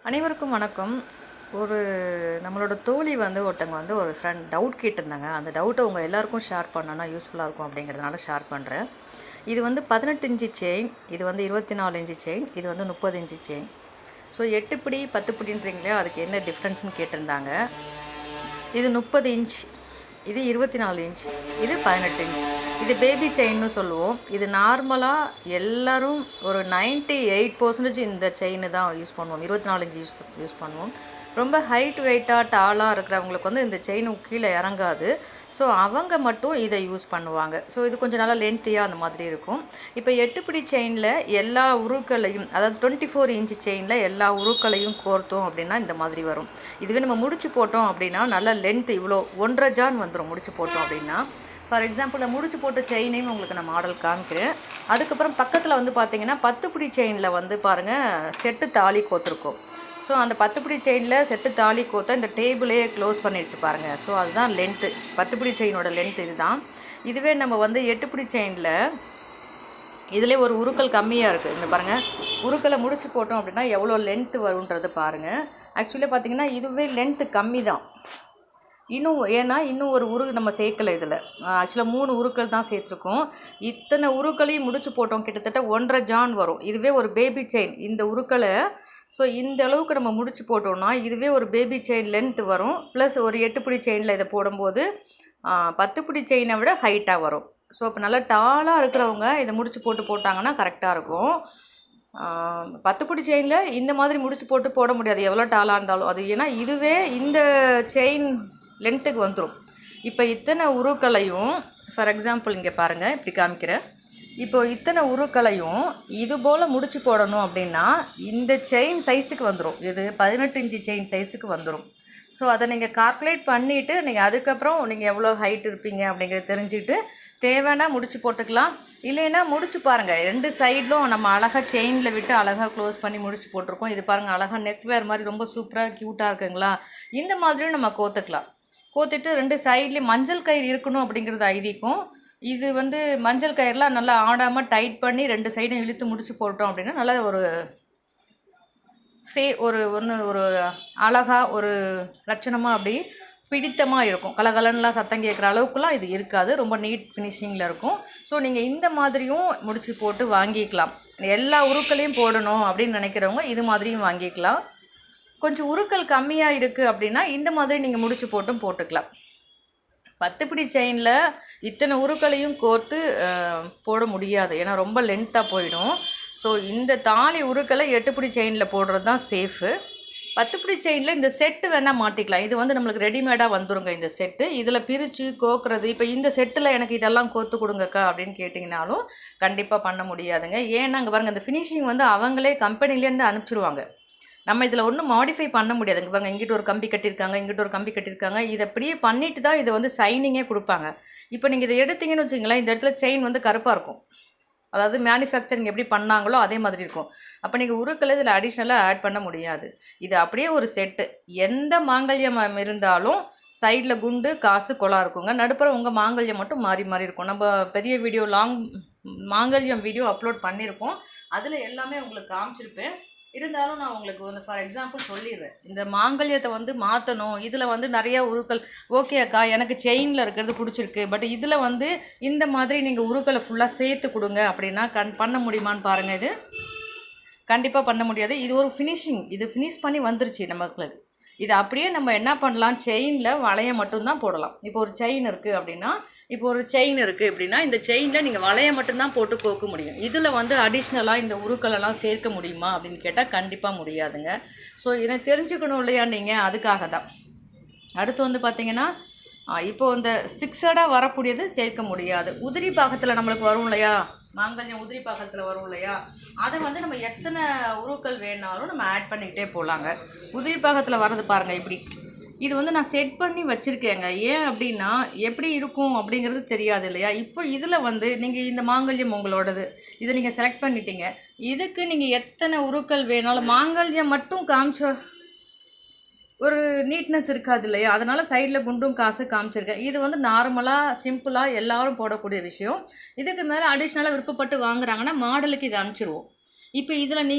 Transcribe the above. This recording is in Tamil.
அனைவருக்கும் வணக்கம். ஒரு நம்மளோட தோழி ஒருத்தவங்க ஒரு ஃப்ரெண்ட் டவுட் கேட்டிருந்தாங்க. அந்த டவுட்டை உங்கள் எல்லாருக்கும் ஷேர் பண்ணோன்னா யூஸ்ஃபுல்லாக இருக்கும் அப்படிங்கிறதுனால ஷேர் பண்ணுறேன். இது 18 இன்ச்சு செயின், இது 24 இன்ச்சு செயின், இது 30 இன்ச்சு செயின். ஸோ 8 பிடி 10 பிடின்றீங்களே, அதுக்கு என்ன டிஃப்ரென்ஸ்னு கேட்டிருந்தாங்க. இது 30 இன்ச், இது 24 இன்ச், இது 18 இன்ச். இது பேபி செயின்னு சொல்லுவோம். இது நார்மலாக எல்லோரும் ஒரு 98% இந்த செயின் தான் யூஸ் பண்ணுவோம். 24 இன்ச் யூஸ் பண்ணுவோம். ரொம்ப ஹைட் வெயிட்டாக டாலாக இருக்கிறவங்களுக்கு இந்த செயின் கீழே இறங்காது. ஸோ அவங்க மட்டும் இதை யூஸ் பண்ணுவாங்க. ஸோ இது கொஞ்சம் நல்லா லென்த்தியாக அந்த மாதிரி இருக்கும். இப்போ 8 பிடி செயினில் எல்லா உருக்களையும், அதாவது 24 இன்ச்சு செயினில் எல்லா உருக்களையும் கோர்த்தோம் அப்படின்னா இந்த மாதிரி வரும். இதுவே நம்ம முடிச்சு போட்டோம் அப்படின்னா நல்லா லென்த் இவ்வளோ 1.5 ஜான் வந்துடும். முடிச்சு போட்டோம் அப்படின்னா ஃபார் எக்ஸாம்பிள் நான் முடிச்சு போட்ட செயினையும் உங்களுக்கு நான் மாடல் காமிக்கிறேன். அதுக்கப்புறம் பக்கத்தில் பார்த்தீங்கன்னா 10 பிடி செயினில் பாருங்கள் செட்டு தாலி கோத்துருக்கோம். ஸோ அந்த 10 பிடி செயினில் செட்டு தாலி கோத்தா இந்த டேபிளே க்ளோஸ் பண்ணிடுச்சு பாருங்கள். ஸோ அதுதான் லென்த்து, 10 பிடி செயினோட லென்த் இதுதான். இதுவே நம்ம 8 பிடி செயினில் இதிலே ஒரு உருக்கள் கம்மியாக இருக்குது. இந்த பாருங்கள், உருக்களை முடிச்சு போட்டோம் அப்படின்னா எவ்வளோ லென்த்து வருன்றது பாருங்கள். ஆக்சுவலாக பார்த்திங்கன்னா இதுவே லென்த்து கம்மி தான். இன்னும் ஒரு உருக்கு நம்ம சேர்க்கலை. இதில் ஆக்சுவலாக 3 உருக்கள் தான் சேர்த்துருக்கோம். இத்தனை உருக்களையும் முடிச்சு போட்டோம், கிட்டத்தட்ட 1.5 ஜான் வரும். இதுவே ஒரு பேபி செயின், இந்த உருக்களை ஸோ இந்த அளவுக்கு நம்ம முடிச்சு போட்டோம்னா இதுவே ஒரு பேபி செயின் லென்த் வரும். ப்ளஸ் ஒரு 8 பிடி செயினில் இதை போடும்போது 10 பிடி செயினை விட ஹைட்டாக வரும். ஸோ இப்போ நல்லா டாலாக இருக்கிறவங்க இதை முடிச்சு போட்டாங்கன்னா கரெக்டாக இருக்கும். 10 பிடி செயினில் இந்த மாதிரி முடிச்சு போட முடியாது, எவ்வளோ டாலாக இருந்தாலும். அது ஏன்னா இதுவே இந்த செயின் லென்த்துக்கு வந்துடும். இப்போ இத்தனை உருக்களையும் ஃபார் எக்ஸாம்பிள் இங்கே பாருங்கள், இப்படி காமிக்கிறேன். இப்போ இத்தனை உருக்களையும் இது போல் முடிச்சு போடணும் அப்படின்னா இந்த செயின் சைஸுக்கு வந்துடும். இது 18 இன்ச்சு செயின் சைஸுக்கு வந்துடும். ஸோ அதை நீங்கள் கால்குலேட் பண்ணிவிட்டு நீங்கள் அதுக்கப்புறம் நீங்கள் எவ்வளோ ஹைட் இருப்பீங்க அப்படிங்கிறத தெரிஞ்சுட்டு தேவைன்னா முடிச்சு போட்டுக்கலாம். இல்லைன்னா முடிச்சு பாருங்கள், 2 சைட்லும் நம்ம அழகாக செயினில் விட்டு அழகாக க்ளோஸ் பண்ணி முடிச்சு போட்டிருக்கோம். இது பாருங்கள், அழகாக நெக் வேர் மாதிரி ரொம்ப சூப்பராக க்யூட்டாக இருக்குங்களா. இந்த மாதிரியும் நம்ம கோத்துக்கலாம். கோத்துட்டு 2 சைட்லேயும் மஞ்சள் கயிறு இருக்கணும் அப்படிங்கிறது ஐதீகம். இது மஞ்சள் கயிறுலாம் நல்லா ஆடாமல் டைட் பண்ணி 2 சைடும் இழுத்து முடிச்சு போட்டோம் அப்படின்னா நல்லா ஒரு அழகாக ஒரு லட்சணமாக அப்படி பிடித்தமாக இருக்கும். கலகலன்னுலாம் சத்தம் கேட்குற அளவுக்குலாம் இது இருக்காது. ரொம்ப நீட் ஃபினிஷிங்கில் இருக்கும். ஸோ நீங்கள் இந்த மாதிரியும் முடிச்சு போட்டு வாங்கிக்கலாம். எல்லா உருக்களையும் போடணும் அப்படின்னு நினைக்கிறவங்க இது மாதிரியும் வாங்கிக்கலாம். கொஞ்சம் உருக்கள் கம்மியாக இருக்குது அப்படின்னா இந்த மாதிரி நீங்கள் முடிச்சு போட்டுக்கலாம். 10 பிடி செயினில் இத்தனை உருக்களையும் கோர்த்து போட முடியாது, ஏன்னா ரொம்ப லென்த்தாக போயிடும். ஸோ இந்த தாலி உருக்களை 8 பிடி செயினில் போடுறது தான் சேஃபு. 10 பிடி செயினில் இந்த செட்டு வேணால் மாட்டிக்கலாம். இது நம்மளுக்கு ரெடிமேடாக வந்துருங்க இந்த செட்டு. இதில் பிரித்து கோக்குறது, இப்போ இந்த செட்டில் எனக்கு இதெல்லாம் கோத்து கொடுங்கக்கா அப்படின்னு கேட்டிங்கனாலும் கண்டிப்பாக பண்ண முடியாதுங்க. ஏன்னா அங்கே பாருங்கள், இந்த ஃபினிஷிங் அவங்களே கம்பெனிலேருந்து அனுப்பிச்சிடுவாங்க. நம்ம இதில் ஒன்றும் மாடிஃபை பண்ண முடியாது. இங்கே பாருங்கள், இங்கிட்ட ஒரு கம்பி கட்டியிருக்காங்க, இங்கிட்ட ஒரு கம்பி கட்டியிருக்காங்க. இதை அப்படியே பண்ணிட்டு தான் இதை சைனிங்கே கொடுப்பாங்க. இப்போ நீங்கள் இதை எடுத்தீங்கன்னு வச்சுங்களேன், இந்த இடத்துல செயின் கருப்பாக இருக்கும். அதாவது மேனுஃபேக்சரிங் எப்படி பண்ணாங்களோ அதே மாதிரி இருக்கும். அப்போ நீங்கள் உருக்களை இதில் அடிஷ்னலாக ஆட் பண்ண முடியாது. இது அப்படியே ஒரு செட்டு. எந்த மாங்கல்யம் இருந்தாலும் சைடில் குண்டு காசு கொலா இருக்குங்க. நடுப்புற உங்கள் மாங்கல்யம் மட்டும் மாறி மாறி இருக்கும். நம்ம பெரிய வீடியோ மாங்கல்யம் வீடியோ அப்லோட் பண்ணியிருக்கோம். அதில் எல்லாமே உங்களுக்கு காமிச்சிருப்பேன். இருந்தாலும் நான் உங்களுக்கு ஃபார் எக்ஸாம்பிள் சொல்லிடுறேன். இந்த மாங்கல்யத்தை மாற்றணும், இதில் நிறையா உருக்கள் ஓகே அக்கா எனக்கு செயினில் இருக்கிறது பிடிச்சிருக்கு, பட் இதில் இந்த மாதிரி நீங்கள் உருக்களை ஃபுல்லாக சேர்த்து கொடுங்க அப்படின்னா பண்ண முடியுமான்னு பாருங்கள். இது கண்டிப்பாக பண்ண முடியாது. இது ஒரு ஃபினிஷிங், இது ஃபினிஷ் பண்ணி வந்துருச்சு நமக்கு. இது அப்படியே நம்ம என்ன பண்ணலாம், செயினில் வளைய மட்டும்தான் போடலாம். இப்போ ஒரு செயின் இருக்குது அப்படின்னா இந்த செயினில் நீங்கள் வளைய மட்டும்தான் போட்டு கோக்க முடியும். இதில் அடிஷ்னலாக இந்த உருக்களெல்லாம் சேர்க்க முடியுமா அப்படின்னு கேட்டால் கண்டிப்பாக முடியாதுங்க. ஸோ இதை தெரிஞ்சுக்கணும் இல்லையா நீங்கள், அதுக்காக தான். அடுத்து பார்த்திங்கன்னா இப்போது இந்த ஃபிக்ஸடாக வரக்கூடியது சேர்க்க முடியாது. உதிரி பாகத்தில் நம்மளுக்கு வரும் இல்லையா, மாங்கல்யம் உதிரி பாகத்தில் வரும் இல்லையா, அதை நம்ம எத்தனை உருக்கள் வேணாலும் நம்ம ஆட் பண்ணிக்கிட்டே போகலாங்க. உதிரி பாகத்தில் வர்றது பாருங்கள், இப்படி இது நான் செட் பண்ணி வச்சுருக்கேங்க. ஏன் அப்படின்னா எப்படி இருக்கும் அப்படிங்கிறது தெரியாது இல்லையா. இப்போ இதில் நீங்கள் இந்த மாங்கல்யம் உங்களோடது, இதை நீங்கள் செலக்ட் பண்ணிட்டீங்க. இதுக்கு நீங்கள் எத்தனை உருக்கள் வேணாலும், மாங்கல்யம் மட்டும் காமிச்ச ஒரு நீட்னஸ் இருக்காது இல்லையா, அதனால் சைடில் குண்டும் காசு காமிச்சிருக்கேன். இது நார்மலாக சிம்பிளாக எல்லோரும் போடக்கூடிய விஷயம். இதுக்கு மேலே அடிஷ்னலாக விருப்பப்பட்டு வாங்குறாங்கன்னா மாடலுக்கு இதை அனுப்பிச்சிடுவோம். இப்போ இதில்